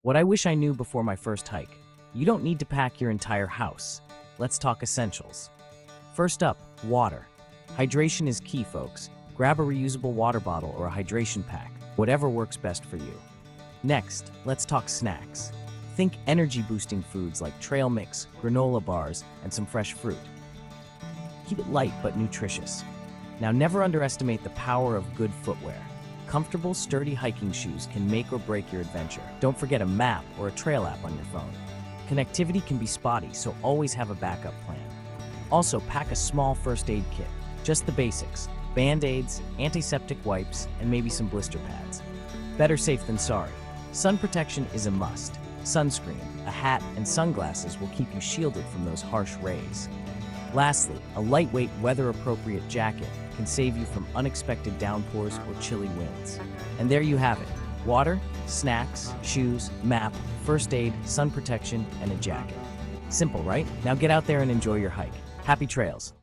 What I wish I knew before my first hike. You don't need to pack your entire house. Let's talk essentials. First up, water. Hydration is key, folks. Grab a reusable water bottle or a hydration pack, whatever works best for you. Next, let's talk snacks. Think energy-boosting foods like trail mix, granola bars, and some fresh fruit. Keep it light but nutritious. Now, never underestimate the power of good footwear. Comfortable, sturdy hiking shoes can make or break your adventure. Don't forget a map or a trail app on your phone. Connectivity can be spotty, so always have a backup plan. Also, pack a small first aid kit. Just the basics: Band-Aids, antiseptic wipes, and maybe some blister pads. Better safe than sorry. Sun protection is a must. Sunscreen, a hat, and sunglasses will keep you shielded from those harsh rays. Lastly, a lightweight, weather-appropriate jacket can save you from unexpected downpours or chilly winds. And there you have it: water, snacks, shoes, map, first aid, sun protection, and a jacket. Simple, right? Now get out there and enjoy your hike. Happy trails!